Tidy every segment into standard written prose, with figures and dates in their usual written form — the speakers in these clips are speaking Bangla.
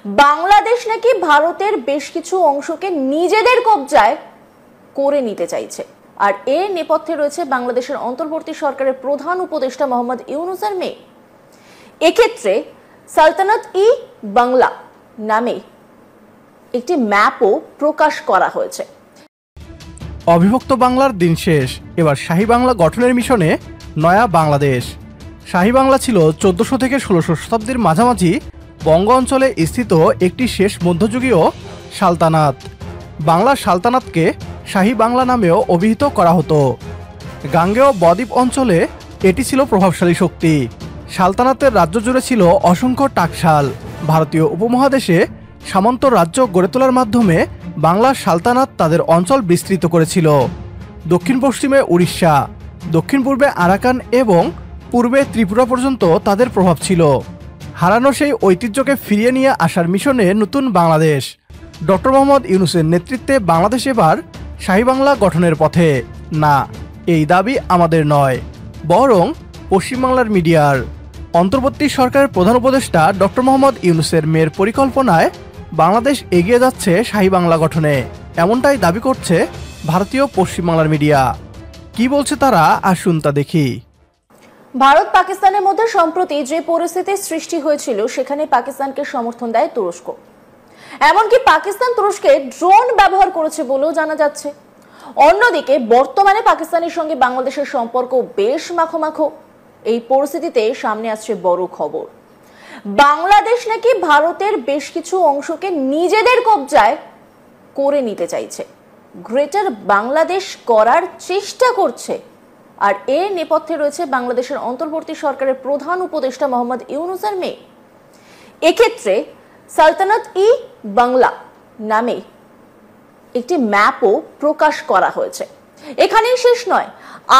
বাংলাদেশ নাকি ভারতের বেশ কিছু অংশকে নিজেদের কবজায় করে নিতে চাইছে। আর এর নেপথ্যে রয়েছে বাংলাদেশের অন্তর্বর্তী সরকারের প্রধান উপদেষ্টা মোহাম্মদ ইউনূসের মেয়ে। এক্ষেত্রে সালতানাত-ই-বাংলা নামে একটি ম্যাপও প্রকাশ করা হয়েছে। অবিভক্ত বাংলার দিন শেষ, এবার শাহী বাংলা গঠনের মিশনে নয়া বাংলাদেশ। শাহী বাংলা ছিল 1400 থেকে 1600 শতাব্দীর মাঝামাঝি বঙ্গ অঞ্চলে স্থিত একটি শেষ মধ্যযুগীয় সালতানাত। বাংলার সালতানাতকে শাহী বাংলা নামেও অভিহিত করা হতো। গাঙ্গেয় বদ্বীপ অঞ্চলে এটি ছিল প্রভাবশালী শক্তি। সালতানাতের রাজ্য জুড়ে ছিল অসংখ্য টাকশাল। ভারতীয় উপমহাদেশে সামন্ত রাজ্য গড়ে তোলার মাধ্যমে বাংলার সালতানাত তাদের অঞ্চল বিস্তৃত করেছিল। দক্ষিণ পশ্চিমে উড়িষ্যা, দক্ষিণ পূর্বে আরাকান এবং পূর্বে ত্রিপুরা পর্যন্ত তাদের প্রভাব ছিল। হারানো সেই ঐতিহ্যকে ফিরিয়ে নিয়ে আসার মিশনে নতুন বাংলাদেশ। ডক্টর মোহাম্মদ ইউনূসের নেতৃত্বে বাংলাদেশ এবার শাহী বাংলা গঠনের পথে। না, এই দাবি আমাদের নয়, বরং পশ্চিমবাংলার মিডিয়ার। অন্তর্বর্তী সরকারের প্রধান উপদেষ্টা ডক্টর মোহাম্মদ ইউনূসের মেয়ের পরিকল্পনায় বাংলাদেশ এগিয়ে যাচ্ছে শাহী বাংলা গঠনে, এমনটাই দাবি করছে ভারতীয় পশ্চিমবাংলার মিডিয়া। কি বলছে তারা, আসুন তা দেখি। ভারত পাকিস্তানের মধ্যে সম্প্রতি যে পরিস্থিতির সৃষ্টি হয়েছিল সেখানে পাকিস্তানকে সমর্থন দেয় তুরস্ক। এমনকি পাকিস্তান তুরস্কে ড্রোন ব্যবহার করেছে বলেও জানা যাচ্ছে। অন্যদিকে বর্তমানে পাকিস্তানের সঙ্গে বাংলাদেশের সম্পর্ক বেশ মাখো। এই পরিস্থিতিতে সামনে আসছে বড় খবর, বাংলাদেশ নাকি ভারতের বেশ কিছু অংশকে নিজেদের কবজায় করে নিতে চাইছে, গ্রেটার বাংলাদেশ করার চেষ্টা করছে। আর এর নেপথ্যে রয়েছে বাংলাদেশের অন্তর্বর্তী সরকারের প্রধান উপদেষ্টা মোহাম্মদ ইউনূসের মেয়ে। এক্ষেত্রে সালতানাত-ই-বাংলা নামে একটি ম্যাপও প্রকাশ করা হয়েছে। এখানেই শেষ নয়,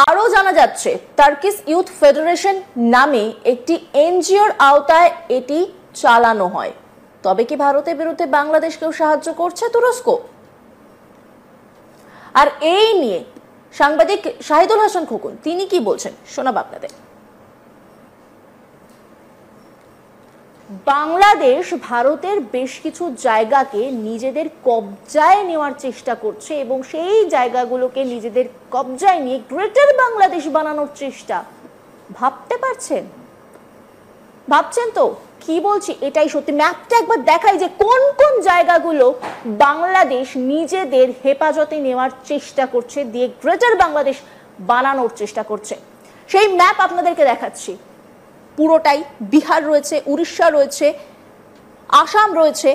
আরও জানা যাচ্ছে টার্কিশ ইউথ ফেডারেশন নামে একটি এনজিওর আওতায় এটি চালানো হয়। তবে কি ভারতের বিরুদ্ধে বাংলাদেশকেও সাহায্য করছে তুরস্ক? আর এই নিয়ে সাংবাদিক শাহিদুল হাসান খোকন তিনি কি বলছেন শোনাব আপনাদের। বাংলাদেশ ভারতের বেশ কিছু জায়গাকে নিজেদের কবজায় নেওয়ার চেষ্টা করছে এবং সেই জায়গাগুলোকে নিজেদের কবজায় নিয়ে গ্রেটার বাংলাদেশ বানানোর চেষ্টা। ভাবছেন তো কি বলছি, এটাই সত্যি। ম্যাপটা একবার দেখাই যে কোন কোন জায়গাগুলো বাংলাদেশ নিজেদের হেফাজতে নেওয়ার চেষ্টা করছে, দিয়ে গ্রেটার বাংলাদেশ বানানোর চেষ্টা করছে। সেই ম্যাপ আপনাদেরকে দেখাচ্ছি। পুরোটাই বিহার রয়েছে, উড়িষ্যা রয়েছে, আসাম রয়েছে।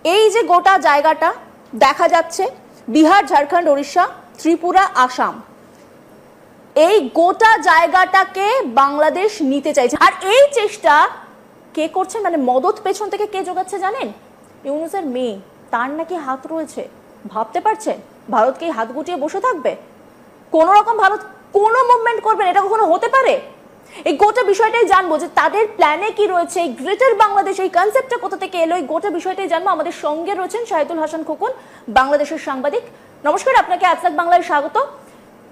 এই যে গোটা জায়গাটা দেখা যাচ্ছে, বিহার, ঝাড়খণ্ড, উড়িষ্যা, ত্রিপুরা, আসাম, এই গোটা জায়গাটাকে বাংলাদেশ নিতে চাইছে। আর এই চেষ্টা কে করছে, মানে মদত পেছন থেকে কে যোগাচ্ছে জানেন? ইউনূসের মেয়ে, তার নাকি হাত রয়েছে। ভাবতে পারছেন ভারতকে হাত গুটিয়ে বসে থাকবে? কোন রকম ভারত কোনো মুভমেন্ট করবে না, এটা কখনো হতে পারে? এই গোটা বিষয়টাই জানবো যে তাদের প্ল্যানে কি রয়েছে, এই গ্রেটার বাংলাদেশ এই কনসেপ্টটা কোথা থেকে এলো, এই গোটা বিষয়টাই জানবো। আমাদের সঙ্গে রয়েছেন শাহিদুল হাসান খোকন, বাংলাদেশের সাংবাদিক। নমস্কার, আপনাকে আজতাক বাংলায় স্বাগত।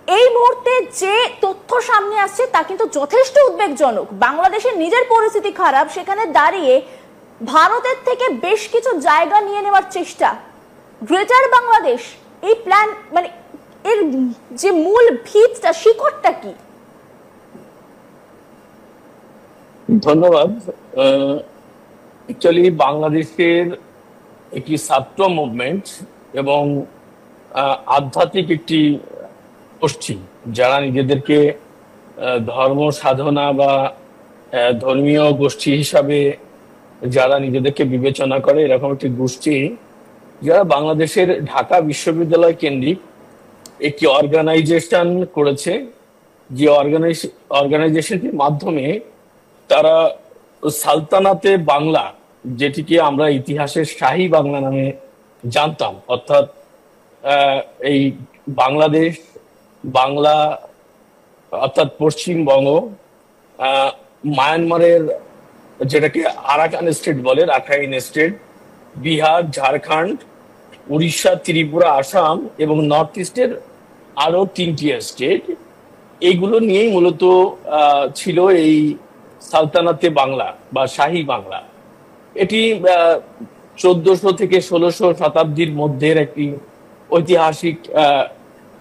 এই মুহূর্তে যে তথ্য সামনে আসছে তা কিন্তু যথেষ্ট উদ্বেগজনক। বাংলাদেশের নিজের পরিস্থিতি খারাপ, সেখানে দাঁড়িয়ে ভারতের থেকে বেশ কিছু জায়গা নিয়ে নেওয়ার চেষ্টা, গ্রেটার বাংলাদেশ, এই প্ল্যান, মানে এর যে মূল ভিতটা, শিকড়টা কি? ধন্যবাদ। অ্যাকচুয়ালি বাংলাদেশের একটি ছাত্র মুভমেন্ট এবং আধ্যাত্মিক একটি গোষ্ঠী, যারা নিজেদেরকে ধর্ম সাধনা বা ধর্মীয় গোষ্ঠী হিসাবে যারা নিজেদেরকে বিবেচনা করে, এরকম একটি গোষ্ঠী যারা বাংলাদেশের ঢাকা বিশ্ববিদ্যালয় কেন্দ্রিক একটি অর্গানাইজেশন করেছে, যে অর্গানাইজেশনটির মাধ্যমে তারা সালতানাতে বাংলা, যেটিকে আমরা ইতিহাসের শাহী বাংলা নামে জানতাম, অর্থাৎ এই বাংলাদেশ, বাংলা অর্থাৎ পশ্চিমবঙ্গ, মায়ানমারের যেটাকে আরাকান স্টেট বলে, রাখাইন স্টেট, বিহার, ঝাড়খণ্ড, উড়িষ্যা, ত্রিপুরা, আসাম এবং নর্থ ইস্টের আরো 3টি স্টেট, এইগুলো নিয়েই মূলত ছিল এই সালতানাতে বাংলা বা শাহী বাংলা। এটি 1400 থেকে 1600 শতাব্দীর মধ্যের একটি ঐতিহাসিক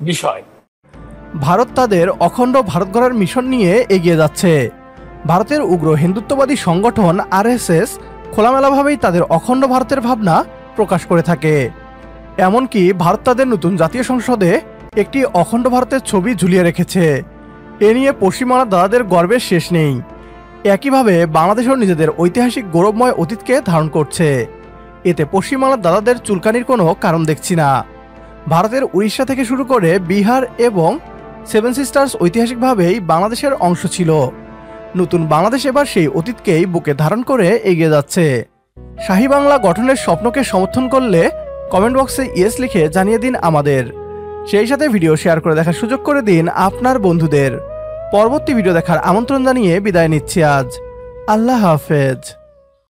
বিষয়। ভারত তাদের অখণ্ড ভারত গড়ার মিশন নিয়ে এগিয়ে যাচ্ছে। ভারতের উগ্র হিন্দুত্ববাদী সংগঠন আরএসএস খোলামেলাভাবেই তাদের অখণ্ড ভারতের ভাবনা প্রকাশ করে থাকে। এমনকি ভারত তাদের নতুন জাতীয় সংসদে একটি অখণ্ড ভারতের ছবি ঝুলিয়ে রেখেছে। এ নিয়ে পশ্চিমবাংলার দাদাদের গর্বের শেষ নেই। একইভাবে বাংলাদেশও নিজেদের ঐতিহাসিক গৌরবময় অতীতকে ধারণ করছে। এতে পশ্চিমবাংলার দাদাদের চুলকানির কোনো কারণ দেখছি না। ভারতের উড়িষ্যা থেকে শুরু করে বিহার এবং সেভেন সিস্টার্স ঐতিহাসিকভাবেই বাংলাদেশের অংশ ছিল। নতুন বাংলাদেশ এবার সেই অতীতকেই বুকে ধারণ করে এগিয়ে যাচ্ছে। শাহী বাংলা গঠনের স্বপ্নকে সমর্থন করলে কমেন্ট বক্সে ইয়েস লিখে জানিয়ে দিন আমাদের। সেই সাথে ভিডিও শেয়ার করে দেখার সুযোগ করে দিন আপনার বন্ধুদের। পরবর্তী ভিডিও দেখার আমন্ত্রণ জানিয়ে বিদায় নিচ্ছি আজ। আল্লাহ হাফেজ।